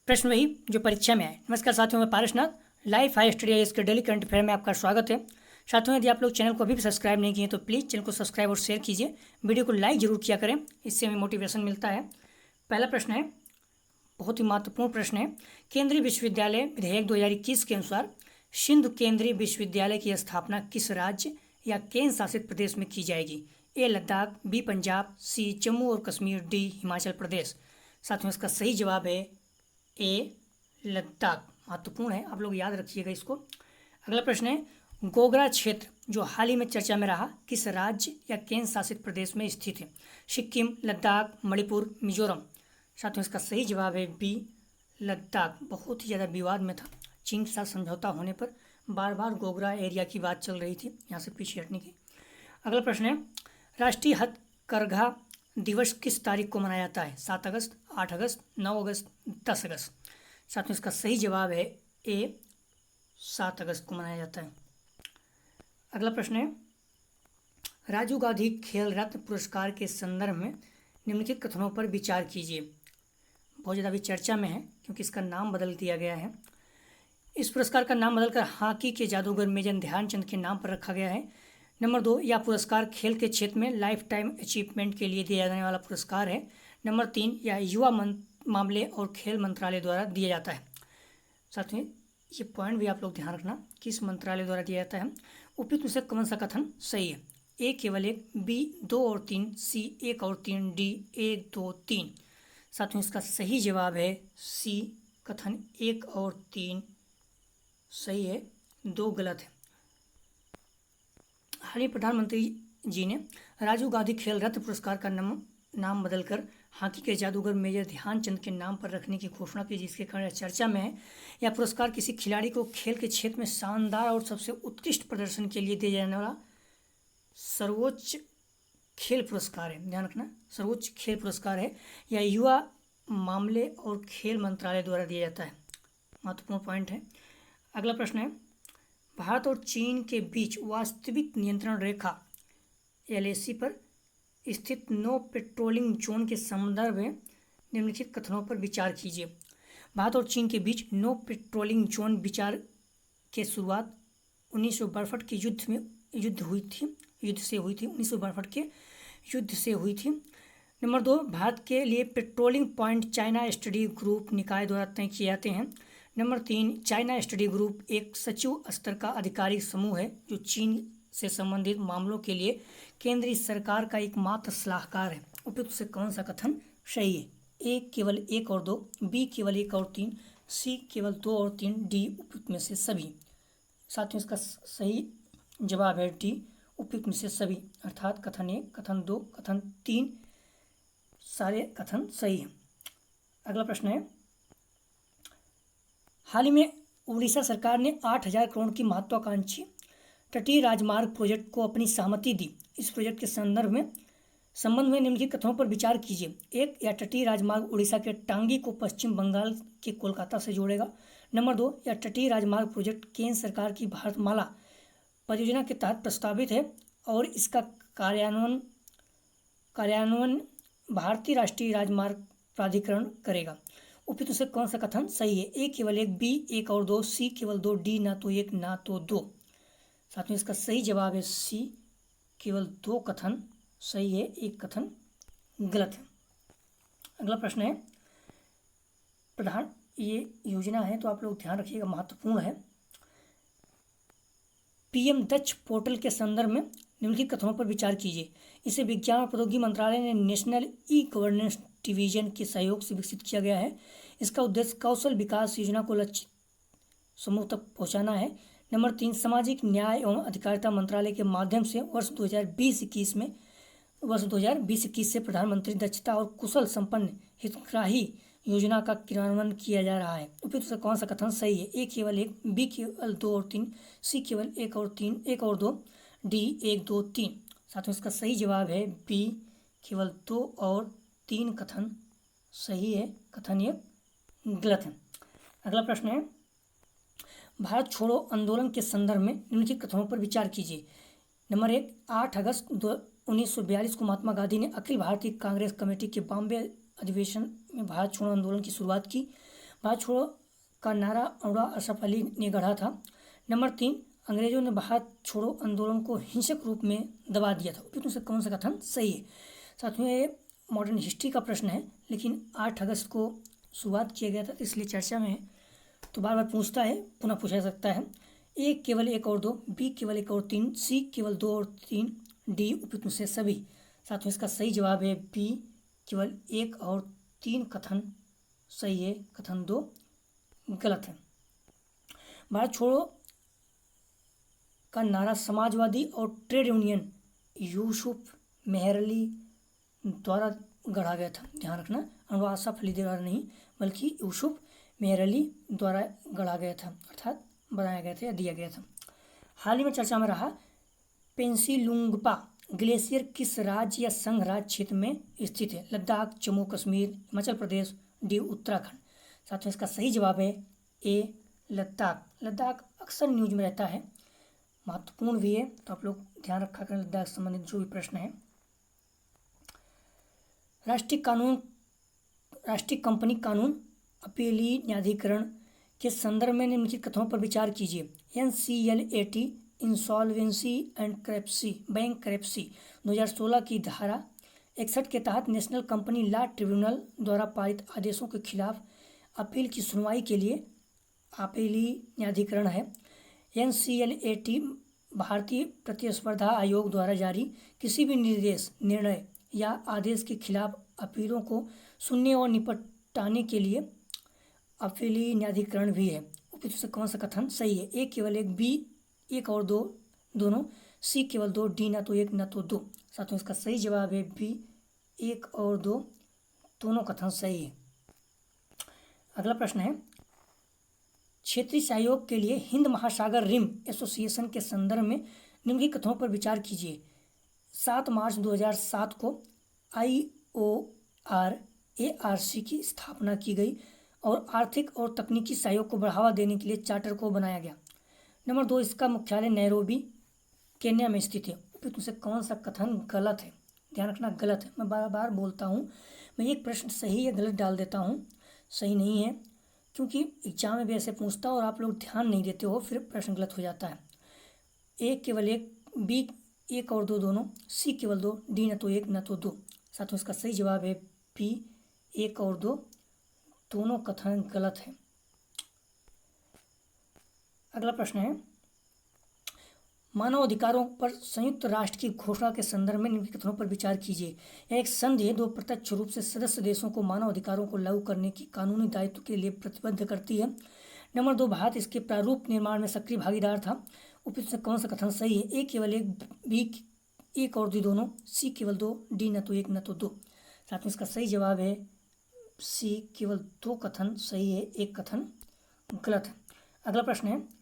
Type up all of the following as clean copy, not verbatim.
प्रश्न वही जो परीक्षा में आए। नमस्कार साथियों, मैं पारसनाथ लाइव हाई स्टडी इसके डेली करंट अफेयर में आपका स्वागत है। साथियों, यदि आप लोग चैनल को अभी भी सब्सक्राइब नहीं किए तो प्लीज़ चैनल को सब्सक्राइब और शेयर कीजिए, वीडियो को लाइक जरूर किया करें, इससे हमें मोटिवेशन मिलता है। पहला प्रश्न है, बहुत ही महत्वपूर्ण प्रश्न है। केंद्रीय विश्वविद्यालय विधेयक 2021 के अनुसार सिंध केंद्रीय विश्वविद्यालय की स्थापना किस राज्य या केंद्र शासित प्रदेश में की जाएगी? ए लद्दाख, बी पंजाब, सी जम्मू और कश्मीर, डी हिमाचल प्रदेश। साथियों, इसका सही जवाब है ए लद्दाख। महत्वपूर्ण है, आप लोग याद रखिएगा इसको। अगला प्रश्न है, गोगरा क्षेत्र जो हाल ही में चर्चा में रहा किस राज्य या केंद्र शासित प्रदेश में स्थित है? सिक्किम, लद्दाख, मणिपुर, मिजोरम। साथियों, इसका सही जवाब है बी लद्दाख। बहुत ही ज़्यादा विवाद में था, चीन के साथ समझौता होने पर बार बार गोगरा एरिया की बात चल रही थी, यहाँ से पीछे हटने की। अगला प्रश्न है, राष्ट्रीय हथकरघा दिवस किस तारीख को मनाया जाता है? 7 अगस्त, 8 अगस्त, 9 अगस्त, 10 अगस्त। साथियों, इसका सही जवाब है ए 7 अगस्त को मनाया जाता है। अगला प्रश्न है, राजीव गांधी खेल रत्न पुरस्कार के संदर्भ में निम्नलिखित कथनों पर विचार कीजिए। बहुत ज़्यादा अभी चर्चा में है क्योंकि इसका नाम बदल दिया गया है। इस पुरस्कार का नाम बदलकर हॉकी के जादूगर मेजर ध्यानचंद के नाम पर रखा गया है। नंबर 2, यह पुरस्कार खेल के क्षेत्र में लाइफ टाइम अचीवमेंट के लिए दिया जाने वाला पुरस्कार है। नंबर 3, यह युवा मामले और खेल मंत्रालय द्वारा दिया जाता है। साथ में ये पॉइंट भी आप लोग ध्यान रखना, किस मंत्रालय द्वारा दिया जाता है। उपयुक्त में से कौन सा कथन सही है? ए केवल 1, बी 2 और 3, सी 1 और 3, डी 1 2 3। साथियों, इसका सही जवाब है सी, कथन 1 और 3 सही है, 2 गलत है। हाल ही प्रधानमंत्री जी ने राजीव गांधी खेल रत्न पुरस्कार का नाम बदलकर हॉकी के जादूगर मेजर ध्यानचंद के नाम पर रखने की घोषणा की, जिसके कारण चर्चा में है। यह पुरस्कार किसी खिलाड़ी को खेल के क्षेत्र में शानदार और सबसे उत्कृष्ट प्रदर्शन के लिए दिया जाने वाला सर्वोच्च खेल पुरस्कार है। ध्यान रखना, सर्वोच्च खेल पुरस्कार है। यह युवा मामले और खेल मंत्रालय द्वारा दिया जाता है। महत्वपूर्ण पॉइंट है। अगला प्रश्न है, भारत और चीन के बीच वास्तविक नियंत्रण रेखा LAC पर स्थित नो पेट्रोलिंग जोन के संदर्भ में निम्नलिखित कथनों पर विचार कीजिए। भारत और चीन के बीच नो पेट्रोलिंग जोन विचार के शुरुआत 1962 के युद्ध से हुई थी 1962 के युद्ध से हुई थी। नंबर 2, भारत के लिए patrolling point China study group निकाय द्वारा तय किए जाते हैं। नंबर 3, चाइना स्टडी ग्रुप एक सचिव स्तर का आधिकारिक समूह है जो चीन से संबंधित मामलों के लिए केंद्रीय सरकार का एकमात्र सलाहकार है। उपयुक्त से कौन सा कथन सही है? ए केवल 1 और 2, बी केवल 1 और 3, सी केवल 2 और 3, डी उपयुक्त में से सभी। साथियों, इसका सही जवाब है डी, उपयुक्त में से सभी, अर्थात कथन 1, कथन 2, कथन 3 सारे कथन सही हैं। अगला प्रश्न है, हाल ही में उड़ीसा सरकार ने 8,000 करोड़ की महत्वाकांक्षी तटीय राजमार्ग प्रोजेक्ट को अपनी सहमति दी। इस प्रोजेक्ट के संबंध में निम्नलिखित कथनों पर विचार कीजिए। 1, यह तटीय राजमार्ग उड़ीसा के टांगी को पश्चिम बंगाल के कोलकाता से जोड़ेगा। नंबर 2, यह तटीय राजमार्ग प्रोजेक्ट केंद्र सरकार की भारतमाला परियोजना के तहत प्रस्तावित है और इसका कार्यान्वयन भारतीय राष्ट्रीय राजमार्ग प्राधिकरण करेगा। उपयुक्त से कौन सा कथन सही है? ए केवल 1, बी 1 और 2, सी केवल 2, डी ना तो 1 ना तो 2। साथ में इसका सही जवाब है सी, केवल 2 कथन सही है, 1 कथन गलत है। अगला प्रश्न है, ये योजना है तो आप लोग ध्यान रखिएगा, महत्वपूर्ण है। PM दक्ष पोर्टल के संदर्भ में निम्नलिखित कथनों पर विचार कीजिए। इसे विज्ञान और प्रौद्योगिकी मंत्रालय ने नेशनल ई-गवर्नेंस डिवीजन के सहयोग से विकसित किया गया है। इसका उद्देश्य कौशल विकास योजना को लक्षित समूह तक पहुंचाना है। नंबर 3, सामाजिक न्याय एवं अधिकारिता मंत्रालय के माध्यम से वर्ष 2020-21 से प्रधानमंत्री दक्षता और कुशल संपन्न हितग्राही योजना का क्रियान्वयन किया जा रहा है। उपयुक्त से कौन सा कथन सही है? ए केवल 1, बी केवल 2 और 3, सी केवल 1 और 3, 1 और 2, डी 1 2 3। साथियों, इसका सही जवाब है बी, केवल 2 और 3 कथन सही है, कथन 1 गलत है। अगला प्रश्न है, भारत छोड़ो आंदोलन के संदर्भ में निम्नलिखित कथनों पर विचार कीजिए। नंबर 1, 8 अगस्त 1942 को महात्मा गांधी ने अखिल भारतीय कांग्रेस कमेटी के बॉम्बे अधिवेशन में भारत छोड़ो आंदोलन की शुरुआत की। भारत छोड़ो का नारा अनोरा अशरफ अली ने गढ़ा था। नंबर 3, अंग्रेजों ने भारत छोड़ो आंदोलन को हिंसक रूप में दबा दिया था। उपयुक्त में से कौन सा कथन सही है? साथियों, ये मॉडर्न हिस्ट्री का प्रश्न है, लेकिन 8 अगस्त को शुरुआत किया गया था, इसलिए चर्चा में है, तो बार बार पूछता है, पुनः पूछा जा सकता है। ए केवल 1 और 2, बी केवल 1 और 3, सी केवल 2 और 3, डी उपयुक्त में से सभी। साथियों, इसका सही जवाब है बी केवल 1 और 3 कथन सही है, कथन 2 गलत है। भारत छोड़ो का नारा समाजवादी और ट्रेड यूनियन यूसुफ मेहर अली द्वारा गढ़ा गया था। ध्यान रखना, अनवर आसफ अली द्वारा नहीं, बल्कि यूसुफ मेहर अली द्वारा गढ़ा गया था, अर्थात बनाया गया था या दिया गया था। हाल ही में चर्चा में रहा पेंसिलुंगपा ग्लेशियर किस राज्य या संघ राज्य क्षेत्र में स्थित है? लद्दाख, जम्मू कश्मीर, हिमाचल प्रदेश, डी उत्तराखंड। साथियों, इसका सही जवाब है ए लद्दाख। लद्दाख अक्सर न्यूज में रहता है, महत्वपूर्ण भी है, तो आप लोग ध्यान रखा करें लद्दाख से संबंधित जो भी प्रश्न है। राष्ट्रीय कंपनी कानून अपीलीय न्यायाधिकरण के संदर्भ में निम्नलिखित कथनों पर विचार कीजिए। NCLAT इंसॉल्वेंसी एंड बैंक क्रैप्सी 2016 की धारा 61 के तहत नेशनल कंपनी लॉ ट्रिब्यूनल द्वारा पारित आदेशों के खिलाफ अपील की सुनवाई के लिए अपीलीय न्यायाधिकरण है। NCLAT भारतीय प्रतिस्पर्धा आयोग द्वारा जारी किसी भी निर्देश, निर्णय या आदेश के खिलाफ अपीलों को सुनने और निपटाने के लिए अपीलीय न्यायाधिकरण भी है। उपयुक्त से कौन सा कथन सही है? ए केवल 1, बी 1 और 2 दोनों, सी केवल 2, डी ना तो 1 ना तो 2। साथियों, इसका सही जवाब है बी 1 और 2 दोनों कथन सही है। अगला प्रश्न है, क्षेत्रीय सहयोग के लिए हिंद महासागर रिम एसोसिएशन के संदर्भ में निम्नलिखित कथनों पर विचार कीजिए। 7 मार्च 2007 को IORARC की स्थापना की गई और आर्थिक और तकनीकी सहयोग को बढ़ावा देने के लिए चार्टर को बनाया गया। नंबर 2, इसका मुख्यालय नैरोबी, केन्या में स्थित है। उपयुक्त से कौन सा कथन गलत है? ध्यान रखना, गलत है। मैं बार बार बोलता हूँ, मैं एक प्रश्न सही या गलत डाल देता हूँ, सही नहीं है, क्योंकि एग्जाम में भी ऐसे पूछता है और आप लोग ध्यान नहीं देते हो, फिर प्रश्न गलत हो जाता है। ए केवल 1, बी 1 और 2 दोनों, सी केवल 2, डी ना तो 1 ना तो 2। साथियों, इसका सही जवाब है बी 1 और 2 दोनों कथन गलत है। अगला प्रश्न है, मानव अधिकारों पर संयुक्त राष्ट्र की घोषणा के संदर्भ में निम्नलिखित कथनों पर विचार कीजिए। यह एक संधि है जो प्रत्यक्ष रूप से सदस्य देशों को मानव अधिकारों को लागू करने की कानूनी दायित्व के लिए प्रतिबद्ध करती है। नंबर 2, भारत इसके प्रारूप निर्माण में सक्रिय भागीदार था। उपयुक्त से कौन सा कथन सही है? ए केवल 1, बी 1 और 2 दोनों, सी केवल 2, डी ना तो 1 ना तो 2। साथ में इसका सही जवाब है सी केवल 2 कथन सही है, 1 कथन गलत है। अगला प्रश्न है,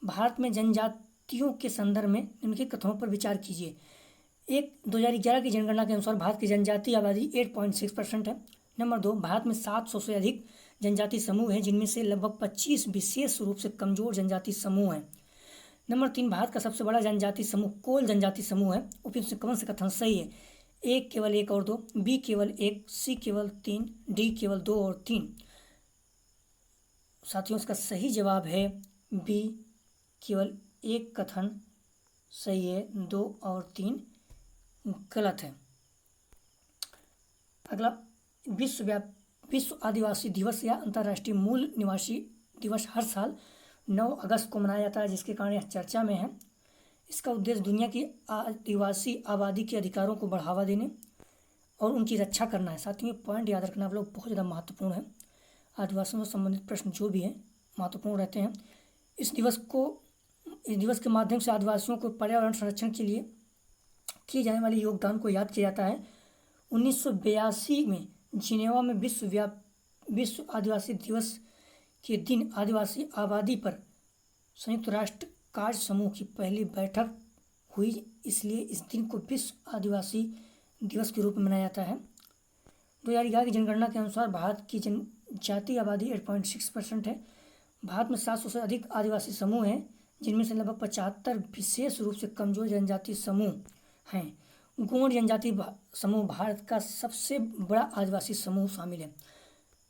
भारत में जनजातियों के संदर्भ में निम्नलिखित कथनों पर विचार कीजिए। 2011 की जनगणना के अनुसार भारत की जनजातीय आबादी 8.6% है। नंबर 2, भारत में 700 से अधिक जनजाति समूह हैं, जिनमें से लगभग 25 विशेष रूप से कमजोर जनजाति समूह हैं। नंबर 3, भारत का सबसे बड़ा जनजाति समूह कोल जनजाति समूह है। उपयुक्त से कौन सा कथन सही है? ए केवल 1 और 2, बी केवल 1, सी केवल 3, डी केवल 2 और 3। साथियों, इसका सही जवाब है बी केवल 1 कथन सही है, 2 और 3 गलत है। अगला, विश्व आदिवासी दिवस या अंतर्राष्ट्रीय मूल निवासी दिवस हर साल 9 अगस्त को मनाया जाता है, जिसके कारण यह चर्चा में है। इसका उद्देश्य दुनिया की आदिवासी आबादी के अधिकारों को बढ़ावा देने और उनकी रक्षा करना है। साथियों, पॉइंट याद रखना आप लोग, बहुत ज़्यादा महत्वपूर्ण है। आदिवासियों से संबंधित प्रश्न जो भी हैं महत्वपूर्ण रहते हैं। इस दिवस के माध्यम से आदिवासियों को पर्यावरण संरक्षण के लिए किए जाने वाले योगदान को याद किया जाता है। 1982 में जिनेवा में विश्व आदिवासी दिवस के दिन आदिवासी आबादी पर संयुक्त राष्ट्र कार्य समूह की पहली बैठक हुई, इसलिए इस दिन को विश्व आदिवासी दिवस के रूप में मनाया जाता है। 2011 की जनगणना के अनुसार भारत की जनजातीय आबादी 8.6% है। भारत में 700 से अधिक आदिवासी समूह हैं, जिनमें से लगभग 75 विशेष रूप से कमजोर जनजाति समूह हैं। गोंड जनजाति समूह भारत का सबसे बड़ा आदिवासी समूह शामिल है।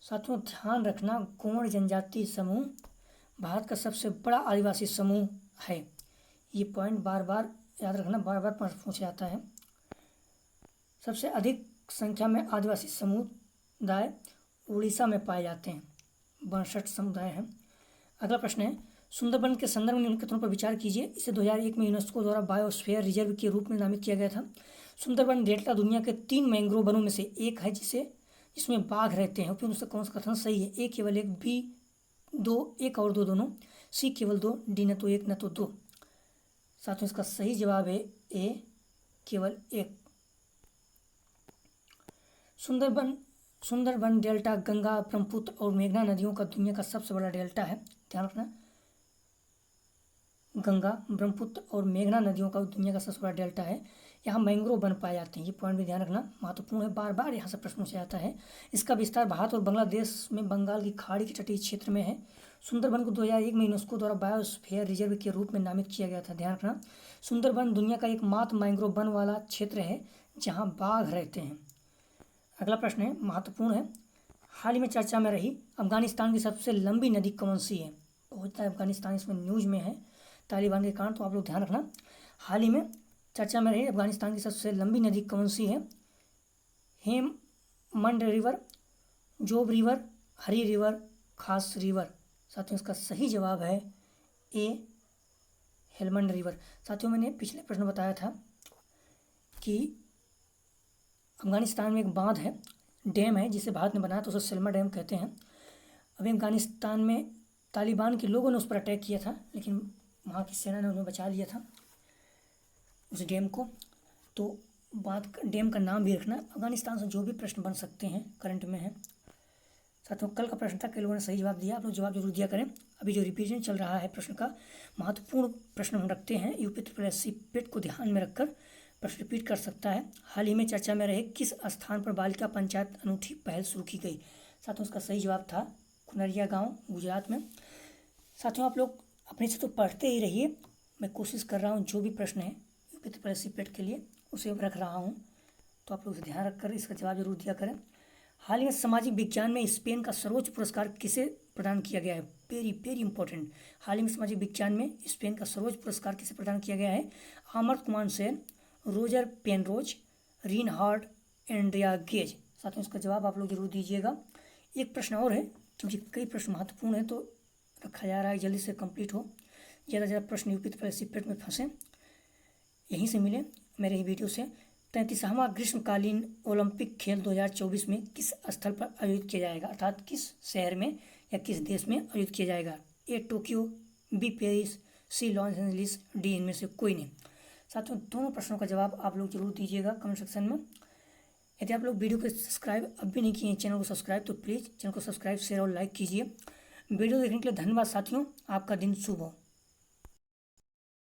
साथियों ध्यान रखना, गोंड जनजाति समूह भारत का सबसे बड़ा आदिवासी समूह है। ये पॉइंट बार बार याद रखना, बार बार प्रश्न पूछा जाता है। सबसे अधिक संख्या में आदिवासी समुदाय उड़ीसा में पाए जाते हैं, 62 समुदाय हैं। अगला प्रश्न है, सुंदरबन के संदर्भ में निम्न कथनों पर विचार कीजिए। इसे 2001 में यूनेस्को द्वारा बायोस्फीयर रिजर्व के रूप में नामित किया गया था। सुंदरबन डेल्टा दुनिया के 3 मैंग्रोव वनों में से एक है जिसमें बाघ रहते हैं। उपयुक्त से कौन सा कथन सही है? ए केवल एक, बी 2, एक और 2 दोनों, सी केवल 2, डी न तो 1 न तो 2। साथियों इसका सही जवाब है ए केवल 1। सुंदरबन डेल्टा गंगा, ब्रह्मपुत्र और मेघना नदियों का दुनिया का सबसे बड़ा डेल्टा है। ध्यान रखना, गंगा, ब्रह्मपुत्र और मेघना नदियों का दुनिया का सबसे बड़ा डेल्टा है। यहाँ मैंग्रोव वन पाए जाते हैं। ये पॉइंट भी ध्यान रखना, महत्वपूर्ण है, बार बार यहाँ से प्रश्न पूछा जाता है। इसका विस्तार भारत और बांग्लादेश में बंगाल की खाड़ी के तटीय क्षेत्र में है। सुंदरबन को 2001 में यूनेस्को द्वारा बायोस्फीयर रिजर्व के रूप में नामित किया गया था। ध्यान रखना, सुंदरबन दुनिया का एकमात्र मैंग्रोव वन वाला क्षेत्र है जहाँ बाघ रहते हैं। अगला प्रश्न है, महत्वपूर्ण है, हाल ही में चर्चा में रही अफगानिस्तान की सबसे लंबी नदी कौन सी है? होता है अफगानिस्तान इसमें न्यूज में है तालिबान के कारण, तो आप लोग ध्यान रखना। हाल ही में चर्चा में रही अफगानिस्तान की सबसे लंबी नदी कौन सी है? हेमंड रिवर, जोब रिवर, हरी रिवर, खास रिवर। साथियों इसका सही जवाब है ए हेलमंड रिवर। साथियों मैंने पिछले प्रश्न बताया था कि अफगानिस्तान में एक बांध है, डैम है जिसे भारत ने बनाया, तो उसे सेल्मा डैम कहते हैं। अभी अफगानिस्तान में तालिबान के लोगों ने उस पर अटैक किया था, लेकिन वहाँ की सेना ने उन्हें बचा लिया था उस डैम को। तो बात डैम का नाम भी रखना। अफगानिस्तान से जो भी प्रश्न बन सकते हैं करंट में है। साथियों कल का प्रश्न था, कई लोगों ने सही जवाब दिया, आप लोग जवाब जरूर दिया करें। अभी जो रिवीजन चल रहा है प्रश्न का, महत्वपूर्ण प्रश्न हम रखते हैं, यूपी त्रिपुरा सीपेट को ध्यान में रखकर प्रश्न रिपीट कर सकता है। हाल ही में चर्चा में रहे किस स्थान पर बालिका पंचायत अनूठी पहल शुरू की गई? साथियों उसका सही जवाब था खुनरिया गाँव, गुजरात में। साथियों आप लोग अपने से तो पढ़ते ही रहिए, मैं कोशिश कर रहा हूँ जो भी प्रश्न है यूपी त्रिपुरा सीपेट के लिए उसे रख रहा हूँ, तो आप लोग उसे ध्यान रखकर इसका जवाब जरूर दिया करें। हाल ही में सामाजिक विज्ञान में स्पेन का सर्वोच्च पुरस्कार किसे प्रदान किया गया है? Very very important. हाल ही में सामाजिक विज्ञान में स्पेन का सर्वोच्च पुरस्कार किसे प्रदान किया गया है? Amartya Kumar Sen, Roger Penrose, Reinhard, Andrea Ghez. साथियों इसका जवाब आप लोग जरूर दीजिएगा। एक प्रश्न और है, क्योंकि कई प्रश्न महत्वपूर्ण है तो रखा जा रहा है, जल्दी से कंप्लीट हो, ज़्यादा से ज़्यादा प्रश्न यूपी त्रिपुरा सीपेट में फंसे, यहीं से मिले मेरे ही वीडियो से। 33वां ग्रीष्मकालीन ओलंपिक खेल 2024 में किस स्थल पर आयोजित किया जाएगा, अर्थात किस शहर में या किस देश में आयोजित किया जाएगा? ए टोक्यो, बी पेरिस, सी लॉस एंजलिस, डी इनमें से कोई नहीं। साथियों दोनों प्रश्नों का जवाब आप लोग जरूर दीजिएगा कमेंट सेक्शन में। यदि आप लोग वीडियो को सब्सक्राइब अब भी नहीं किए हैं चैनल को सब्सक्राइब, तो प्लीज़ चैनल को सब्सक्राइब, शेयर और लाइक कीजिए। वीडियो देखने के लिए धन्यवाद साथियों, आपका दिन शुभ हो।